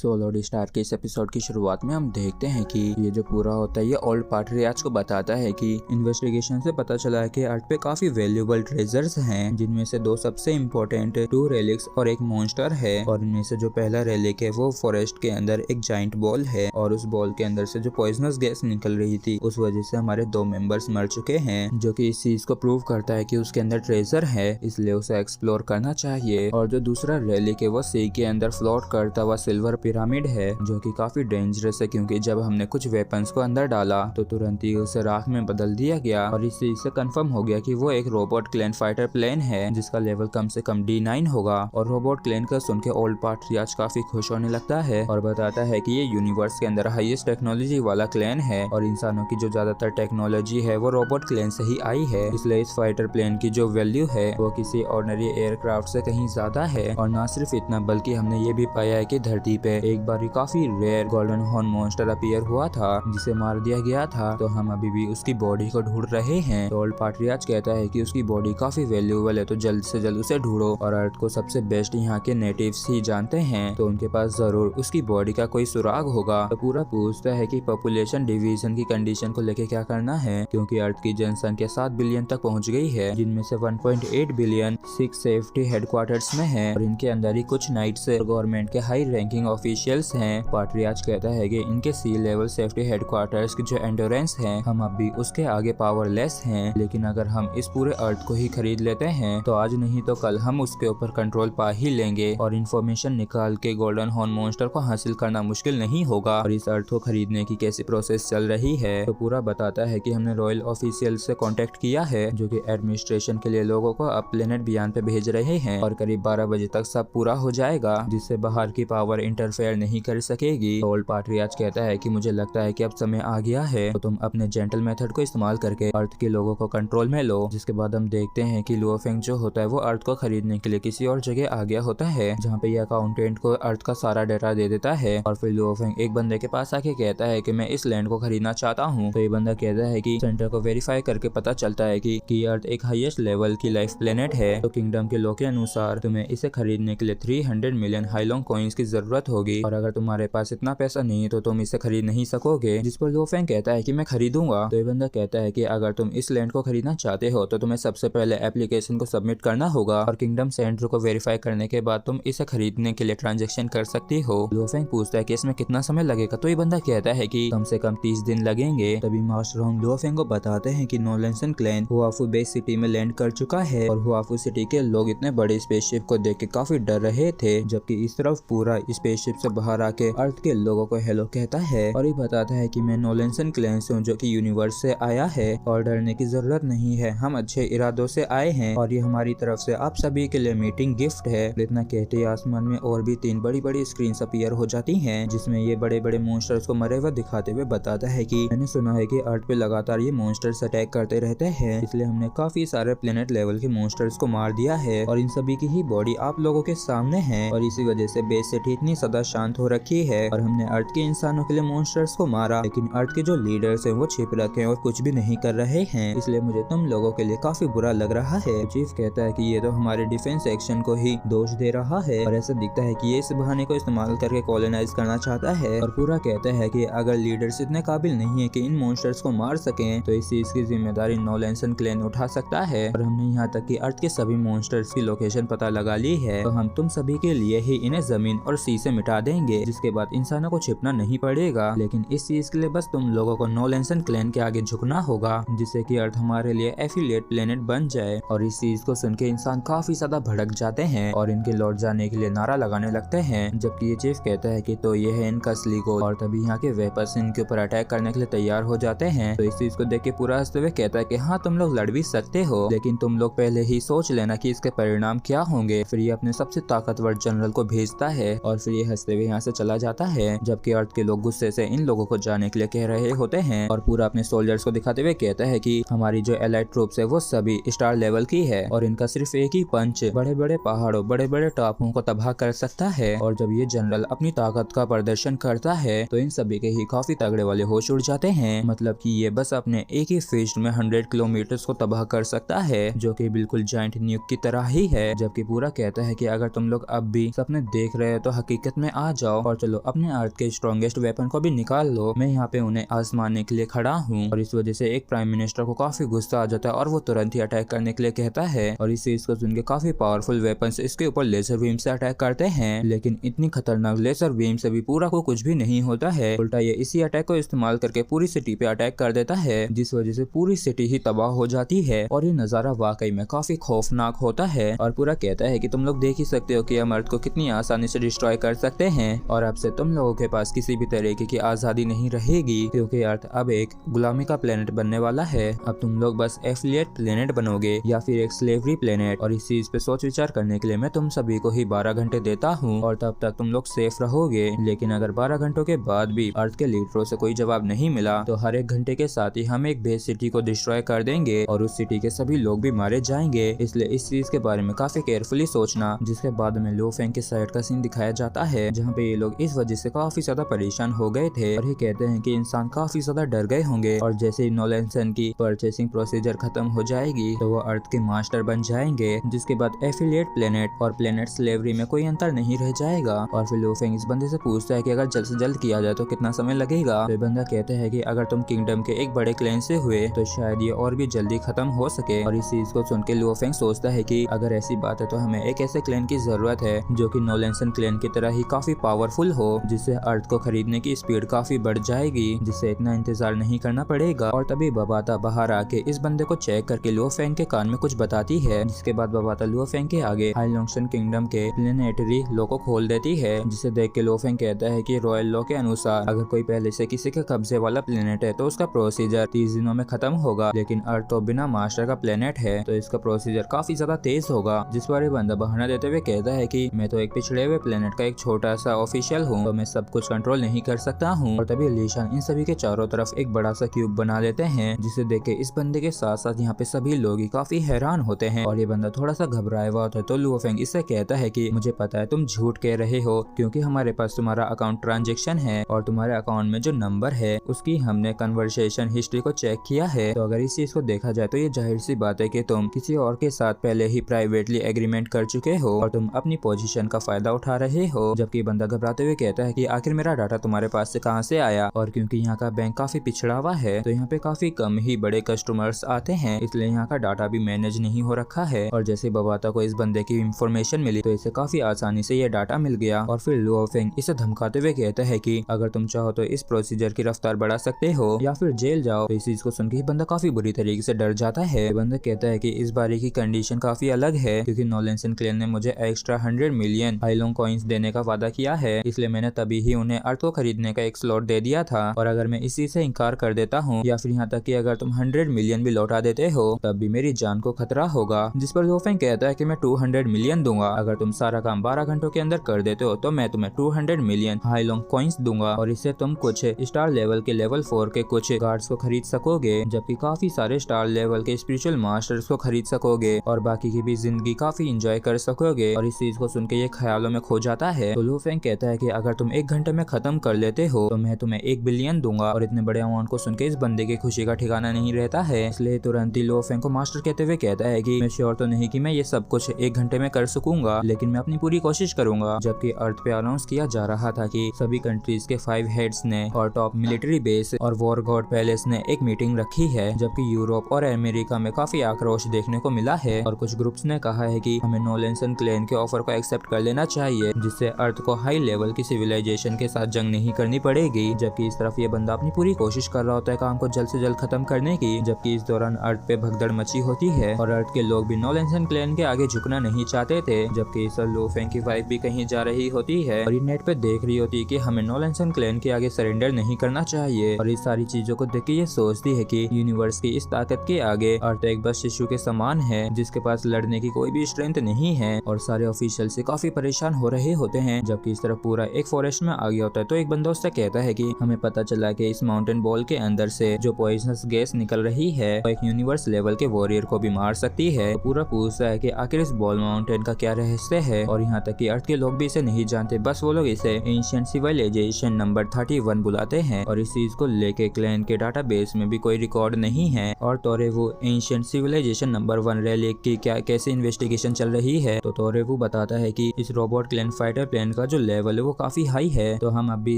सोलोड star के इस episode की शुरुआत में हम देखते हैं कि ये जो पूरा होता है ये ओल्ड पार्टरियाज को बताता है कि इन्वेस्टिगेशन से पता चला है कि अर्थ पे काफी वैल्यूएबल ट्रेजर्स हैं, जिनमें से दो सबसे इम्पोर्टेंट 2 रेलिक्स और एक मॉन्स्टर है। और इनमें से जो पहला रेलिक है वो फॉरेस्ट के अंदर एक जाइंट बॉल है और उस बॉल के अंदर से जो पॉइजनस गैस निकल रही थी उस वजह से हमारे 2 मेंबर्स मर चुके हैं, जो कि इस चीज को प्रूव करता है कि उसके अंदर ट्रेजर है, इसलिए उसे एक्सप्लोर करना चाहिए। और जो दूसरा रेलिक है वो सी के अंदर फ्लोट करता हुआ सिल्वर पिरामिड है, जो कि काफी डेंजरस है क्योंकि जब हमने कुछ वेपन्स को अंदर डाला तो तुरंत ही उसे राख में बदल दिया गया और इस चीज से कंफर्म हो गया कि वो एक रोबोट क्लेन फाइटर प्लेन है जिसका लेवल कम से कम D9 होगा। और रोबोट क्लेन का सुन के ओल्ड पार्टरियाज काफी खुश होने लगता है और बताता है कि ये यूनिवर्स के अंदर हाईएस्ट टेक्नोलॉजी वाला क्लेन है और इंसानों की जो ज्यादातर टेक्नोलॉजी है वो रोबोट क्लेन से ही आई है, इसलिए इस फाइटर प्लेन की जो वैल्यू है वो किसी ऑर्डिनरी एयरक्राफ्ट से कहीं ज्यादा है। और ना सिर्फ इतना बल्कि हमने ये भी पाया है कि धरती पे एक बार काफी rare golden horn monster appear हुआ था जिसे मार दिया गया था, तो हम अभी भी उसकी बॉडी को ढूंढ रहे हैं। तो ओल्ड पार्टरियाज कहता है कि उसकी बॉडी काफी वैल्यूएबल है, तो जल्द से जल्द उसे ढूंढो। और अर्थ को सबसे बेस्ट यहाँ के नेटिव्स ही जानते हैं, तो उनके पास जरूर उसकी बॉडी का कोई सुराग होगा। तो पूरा पूछता है कि पॉपुलेशन डिवीजन की कंडीशन को लेके क्या करना है, क्योंकि अर्थ की जनसंख्या 7 बिलियन तक पहुँच गई है, जिनमें से 1.8 बिलियन 6 सेफ्टी हेडक्वार्टर्स में है और इनके अंदर ही कुछ नाइट्स गवर्नमेंट के हाई रैंकिंग ऑफिशियल्स हैं। पार्टरियाज कहता है कि इनके सी लेवल सेफ्टी हेडक्वार्टर्स की जो एंडोरेंस है हम अब भी उसके आगे पावरलेस हैं, लेकिन अगर हम इस पूरे अर्थ को ही खरीद लेते हैं तो आज नहीं तो कल हम उसके ऊपर कंट्रोल पा ही लेंगे और इंफॉर्मेशन निकाल के गोल्डन हॉर्न मॉन्स्टर को हासिल करना मुश्किल नहीं होगा। और इस अर्थ को खरीदने की कैसी प्रोसेस चल रही है तो पूरा बताता है कि हमने रॉयल ऑफिशियल से कांटेक्ट किया है, जो कि एडमिनिस्ट्रेशन के लिए लोगों को अब प्लेनेट बियॉन्ड पे भेज रहे हैं और करीब 12 बजे तक सब पूरा हो जाएगा, जिससे बाहर की पावर इंटरफेयर नहीं कर सकेगी। ओल्ड पार्टरियाज कहता है कि मुझे लगता है कि अब समय आ गया है, तो तुम अपने जेंटल मेथड को इस्तेमाल करके अर्थ के लोगों को कंट्रोल में लो। जिसके बाद हम देखते हैं कि लुओफेंग जो होता है वो अर्थ को खरीदने के लिए किसी और जगह आ गया होता है, जहाँ पे ये अकाउंटेंट को अर्थ का सारा डेटा दे देता है। और फिर लुओफेंग एक बंदे के पास आके कहता है कि मैं इस लैंड को खरीदना चाहता हूँ। तो ये बंदा कहता है कि सेंटर को वेरीफाई करके पता चलता है कि अर्थ एक हाईएस्ट लेवल की लाइफ प्लेनेट है, तो किंगडम के लॉ के अनुसार तुम्हें इसे खरीदने के लिए 300 मिलियन हाईलोंग कॉइंस की जरूरत होगी और अगर तुम्हारे पास इतना पैसा नहीं है तो तुम इसे खरीद नहीं सकोगे। जिस पर लुओफेंग कहता है कि मैं खरीदूंगा। तो ये बंदा कहता है कि अगर तुम इस लैंड को खरीदना चाहते हो तो तुम्हें सबसे पहले एप्लीकेशन को सबमिट करना होगा और किंगडम सेंटर को वेरीफाई करने के बाद तुम इसे खरीदने के लिए ट्रांजेक्शन कर सकती हो। लुओफेंग पूछता है कि इसमें कितना समय लगेगा, तो ये बंदा कहता है कि कम से कम 30 दिन लगेंगे। तभी मास्टर होंग लुओफेंग को बताते हैं कि नोलेंसन क्लैन हुआफू बेस सिटी में लैंड कर चुका है और हुआफू सिटी के लोग इतने बड़े स्पेसशिप को देख के काफी डर रहे थे, जबकि इस तरफ पूरा स्पेसशिप से बाहर आके अर्थ के लोगों को हेलो कहता है और ये बताता है कि मैं नोलेंसन क्लैन से हूँ, जो कि यूनिवर्स से आया है और डरने की जरूरत नहीं है, हम अच्छे इरादों से आए हैं और ये हमारी तरफ से आप सभी के लिए मीटिंग गिफ्ट है। इतना कहते ही आसमान में और भी 3 बड़ी बड़ी स्क्रीन अपीयर हो जाती हैं, जिसमें ये बड़े बड़े मॉन्स्टर्स को मरे हुए दिखाते हुए बताता है कि मैंने सुना है कि अर्थ पे लगातार ये मॉन्स्टर्स अटैक करते रहते हैं, इसलिए हमने काफी सारे प्लेनेट लेवल के मॉन्स्टर्स को मार दिया है और इन सभी की ही बॉडी आप लोगों के सामने है और इसी वजह से बेस सिटी इतनी सदा शांत हो रखी है। और हमने अर्थ के इंसानों के लिए मॉन्स्टर्स को मारा, लेकिन अर्थ के जो लीडर्स हैं वो छिप रखे और कुछ भी नहीं कर रहे हैं, इसलिए मुझे तुम लोगों के लिए काफी बुरा लग रहा है। चीफ कहता है कि ये तो हमारे डिफेंस एक्शन को ही दोष दे रहा है और ऐसा दिखता है कि ये इस बहाने को इस्तेमाल करके कॉलोनाइज करना चाहता है। और पूरा कहता है कि अगर लीडर्स इतने काबिल नहीं है कि इन मॉन्स्टर्स को मार सकें तो इस चीज की जिम्मेदारी नोलेंसन क्लैन उठा सकता है। और हमने यहाँ तक कि अर्थ के सभी मॉन्स्टर्स की लोकेशन पता लगा ली है, तो हम तुम सभी के लिए ही इन्हें जमीन और सी से मिटा देंगे, जिसके बाद इंसानों को छिपना नहीं पड़ेगा। लेकिन इस चीज के लिए बस तुम लोगों को नोलेंसन क्लैन के आगे झुकना होगा, जिससे कि अर्थ हमारे लिए एफिलिएट प्लेनेट बन जाए। और इस चीज को सुन के इंसान काफी ज्यादा भड़क जाते हैं और इनके लौट जाने के लिए नारा लगाने लगते हैं, जबकि ये चीफ कहता है कि तो ये है इनका असली गोल। और तभी यहाँ के वेपर्स इनके ऊपर अटैक करने के लिए तैयार हो जाते हैं। तो इस चीज को देख के पूरा हंसते हुए कहता है कि हाँ तुम लोग लड़ भी सकते हो, लेकिन तुम लोग पहले ही सोच लेना कि इसके परिणाम क्या होंगे। फिर ये अपने सबसे ताकतवर जनरल को भेजता है और फिर ये हंसते हुए यहाँ से चला जाता है, जबकि अर्थ के लोग गुस्से से इन लोगों को जाने के लिए कह रहे होते हैं। और पूरा अपने सोल्जर्स को दिखाते हुए कहता है कि हमारी जो एलाइट ट्रूप्स है वो सभी स्टार लेवल की है और इनका सिर्फ एक ही पंच बड़े बड़े पहाड़ों बड़े बड़े टापुओं को तबाह कर सकता है। और जब ये जनरल अपनी ताकत का प्रदर्शन करता है तो इन सभी के ही काफी तगड़े वाले होश उड़ जाते हैं, मतलब कि ये बस अपने एक ही फिस्ट में 100 किलोमीटर को तबाह कर सकता है, जो कि बिल्कुल जाइंट न्यूक की तरह ही है। जबकि पूरा कहता है कि अगर तुम लोग अब भी सपने देख रहे हो तो हकीकत में आ जाओ और चलो अपने अर्थ के स्ट्रॉन्गेस्ट वेपन को भी निकाल लो, मैं यहाँ पे उन्हें आजमाने के लिए खड़ा हूँ। और इस वजह से एक प्राइम मिनिस्टर को काफी गुस्सा आ जाता है और वो तुरंत ही अटैक करने के लिए कहता है। और इस चीज को सुन के काफी पावरफुल वेपन इसके ऊपर लेजर बीम से अटैक करते हैं, लेकिन इतनी खतरनाक लेजर बीम से भी पूरा को कुछ भी नहीं होता है। उल्टा ये इसी अटैक को इस्तेमाल करके पूरी सिटी पे अटैक कर देता है, जिस वजह से पूरी सिटी ही तबाह हो जाती है। और ये नजारा वाकई में काफी खौफनाक होता है। और पूरा कहता है कि तुम लोग देख ही सकते हो कि हम अर्थ को कितनी आसानी से डिस्ट्रॉय कर सकते हैं और अब से तुम लोगों के पास किसी भी तरीके की आजादी नहीं रहेगी, क्योंकि अर्थ अब एक गुलामी का प्लेनेट बनने वाला है। अब तुम लोग बस एफिलिएट प्लेनेट बनोगे या फिर एक स्लेवरी प्लेनेट। और इस चीज पे सोच विचार करने के लिए मैं तुम सभी को ही 12 घंटे देता हूँ और तब तक तुम लोग सेफ रहोगे। लेकिन अगर 12 घंटों के बाद भी अर्थ के लीडरों से कोई जवाब नहीं मिला तो हर एक घंटे के साथ ही हम एक बेस सिटी को डिस्ट्रॉय कर देंगे और उस सिटी के सभी लोग भी मारे जाएंगे। इसलिए इस चीज के बारे में काफी केयरफुली सोचना। जिसके बाद में लो फेंग के साइड का सीन दिखाया जाता है, जहाँ पे ये लोग इस वजह से काफी ज्यादा परेशान हो गए थे और ये कहते हैं कि इंसान काफी ज्यादा डर गए होंगे और जैसे ही नोलेंसन की परचेसिंग प्रोसीजर खत्म हो जाएगी तो वो अर्थ के मास्टर बन जाएंगे। जिसके बाद एफिलिएट प्लेनेट और प्लेनेट स्लेवरी में कोई अंतर नहीं रह जाएगा। और फिर लो फेंग इस बंदे से पूछता है कि अगर जल्द से जल्द किया जाए तो कितना समय लगेगा। तो बंदा कहता है कि अगर तुम किंगडम के एक बड़े क्लैन से हुए तो शायद ये और भी जल्दी खत्म हो सके। और इस चीज को सुन के लो फेंग सोचता है कि अगर ऐसी बात है तो हमें एक ऐसे क्लैन की जरूरत है जो कि नोलेंसन क्लैन की तरह ही काफी पावरफुल हो, जिससे अर्थ को खरीदने की स्पीड काफी बढ़ जाएगी, जिससे इतना इंतजार नहीं करना पड़ेगा। और तभी बबाता बाहर आके इस बंदे को चेक करके लुओ फेंग के कान में कुछ बताती है, जिसके बाद बबाता लुओ फेंग के आगे हाईलोंगशन किंगडम के प्लेनेटरी लॉ को खोल देती है, जिसे देख के लुओ फेंग कहता है कि रॉयल लॉ के अनुसार अगर कोई पहले से किसी के कब्जे वाला प्लेनेट है तो उसका प्रोसीजर 30 दिनों में खत्म होगा, लेकिन अर्थ तो बिना मास्टर का प्लेनेट है तो इसका प्रोसीजर काफी ज्यादा तेज होगा। जिस पर बंदा बहाना देते हुए कहता है कि मैं तो एक पिछड़े हुए प्लेनेट का एक छोटा सा ऑफिशियल हूँ, तो मैं सब कुछ कंट्रोल नहीं कर सकता हूँ। और तभी लीशान इन सभी के चारों तरफ एक बड़ा सा क्यूब बना लेते हैं, जिसे देख के इस बंदे के साथ साथ यहाँ पे सभी लोग ही काफी हैरान होते हैं। और ये बंदा थोड़ा सा घबराया हुआ होता है तो लुओ फेंग इससे कहता है कि मुझे पता है तुम झूठ कह रहे हो, क्योंकि हमारे पास तुम्हारा अकाउंट ट्रांजेक्शन है और तुम्हारे अकाउंट में जो नंबर है उसकी हमने कन्वर्सेशन हिस्ट्री को चेक किया है। तो अगर इस चीज को देखा जाए तो ये जाहिर सी बात है कि तुम किसी और के साथ पहले ही प्राइवेटली एग्रीमेंट कर चुके हो और तुम अपनी पोजीशन का फायदा उठा रहे हो। जबकि बंदा घबराते हुए कहता है कि आखिर मेरा डाटा तुम्हारे पास से कहां से आया, और क्योंकि यहाँ का बैंक काफी पिछड़ा हुआ है तो यहाँ पे काफी कम ही बड़े कस्टमर्स आते हैं, इसलिए यहाँ का डाटा भी मैनेज नहीं हो रखा है। और जैसे बबाता को इस बंदे की इंफॉर्मेशन मिली तो इसे काफी आसानी से ये डाटा मिल गया। और फिर लुओ फेंग इसे धमकाते हुए कहता है कि अगर तुम चाहो तो इस प्रोसीजर की रफ्तार बढ़ा सकते हो या फिर जेल जाओ। तो इस चीज को सुनकर बंदा काफी बुरी तरीके से डर जाता है। बंदा कहता है कि इस बारी की कंडीशन काफी अलग है, क्योंकि नोलेंसन क्लैन ने मुझे एक्स्ट्रा 100 मिलियन हाईलोंग कॉइन्स देने का वादा किया है, इसलिए मैंने तभी ही उन्हें अर्थ को खरीदने का एक स्लॉट दे दिया था। और अगर मैं इसी से इनकार कर देता हूँ या फिर यहाँ तक कि अगर तुम 100 मिलियन भी लौटा देते हो तब भी मेरी जान को खतरा होगा। जिस पर लुओ फेंग कहता है कि मैं 200 मिलियन दूंगा, अगर तुम सारा काम 12 घंटों के अंदर कर देते हो तो मैं तुम्हें 200 मिलियन हाईलोंग कॉइन्स दूंगा और इससे तुम कुछ स्टार लेवल के लेवल 4 के कुछ गार्ड्स को खरीद सकोगे, जबकि काफी सारे स्टार लेवल के स्पिरिचुअल मास्टर्स को खरीद सकोगे और बाकी की भी जिंदगी काफी एंजॉय कर सकोगे। और इस चीज को सुन के ये ख्यालों में खो जाता है। तो लुओ फेंग कहता है कि अगर तुम 1 घंटे में खत्म कर लेते हो तो मैं तुम्हें 1 बिलियन दूंगा। और इतने बड़े अमाउंट को सुन के इस बंदे की खुशी का ठिकाना नहीं रहता है, इसलिए तुरंत ही लुओ फेंग को मास्टर कहते हुए कहता है कि मैं श्योर तो नहीं कि मैं ये सब कुछ 1 घंटे में कर सकूंगा, लेकिन मैं अपनी पूरी कोशिश करूंगा। जबकि अर्थ पे अनाउंस किया जा रहा था कि सभी कंट्रीज के 5 हेड्स ने और टॉप मिलिट्री बेस और वॉर गॉड पैलेस ने एक मीटिंग रखी है, जबकि यूरोप और अमेरिका में काफी आक्रोश देखने को मिला है और कुछ ग्रुप्स ने कहा है कि हमें नोलेंसन क्लैन के ऑफर को एक्सेप्ट कर लेना चाहिए, जिससे अर्थ को हाई लेवल की सिविलाइजेशन के साथ जंग नहीं करनी पड़ेगी। जबकि इस तरफ ये बंदा अपनी पूरी कोशिश कर रहा होता है काम को जल्द से जल्द खत्म करने की, जबकि इस दौरान अर्थ पे भगदड़ मची होती है और अर्थ के लोग भी नोलेंसन क्लैन के आगे झुकना नहीं चाहते थे। जबकि इस लुओ फेंग की वाइफ भी कहीं जा रही होती है और ये नेट पे देख रही होती है कि हमें नोलेंसन क्लैन के आगे सरेंडर नहीं करना चाहिए। और इस सारी चीजों को देख के ये सोचती है कि यूनिवर्स की इस ताकत के आगे अर्थ एक बस शिशु के समान है, जिसके पास लड़ने की कोई भी स्ट्रेंथ नहीं है। और सारे ऑफिशियल से काफी परेशान हो रहे होते हैं। जबकि इस तरफ पूरा एक फॉरेस्ट में आ गया होता है तो एक बंदा उससे कहता है कि हमें पता चला कि इस माउंटेन बॉल के अंदर से जो पॉइजनस गैस निकल रही है वो एक यूनिवर्स लेवल के वॉरियर को भी मार सकती है। तो पूरा पूछता है कि आखिर इस बॉल माउंटेन का क्या रहस्य है, और यहाँ तक कि अर्थ के लोग भी इसे नहीं जानते, बस वो लोग इसे एंशिएंट सिविलाइजेशन नंबर 31 बुलाते हैं। और इस चीज को लेके क्लैन के डाटाबेस में भी कोई रिकॉर्ड नहीं है। और तोरेवू एंशिएंट सिविलाइजेशन नंबर 1 रेलिक की क्या कैसे इन्वेस्टिगेशन चल रही है। तो तोरेवू बताता है कि इस robot clan fighter plane oxygen का जो लेवल है वो काफी हाई है, तो हम अब भी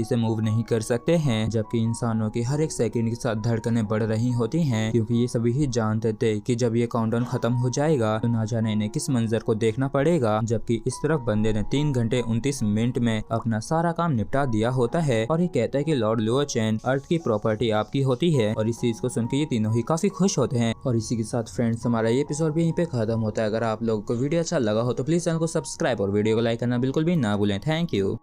इसे मूव नहीं कर सकते हैं। जबकि इंसानों की हर एक सेकंड के साथ धड़कनें बढ़ रही होती हैं, क्योंकि ये सभी ही जानते थे कि जब ये काउंटडाउन खत्म हो जाएगा तो ना जाने इन्हें किस मंजर को देखना पड़ेगा। जबकि इस तरफ बंदे ने 3 घंटे 29 मिनट में अपना सारा काम निपटा दिया होता है और ये कहता है कि लॉर्ड लुओ चैन, अर्थ की प्रॉपर्टी आपकी होती है। और इस चीज को सुन के ये तीनों ही काफी खुश होते हैं। और इसी के साथ फ्रेंड्स हमारा ये एपिसोड भी यहीं पे खत्म होता है। अगर आप लोगों को वीडियो अच्छा लगा हो तो प्लीज चैनल को सब्सक्राइब और वीडियो को लाइक करना बिल्कुल भी ना भूलें। Thank you.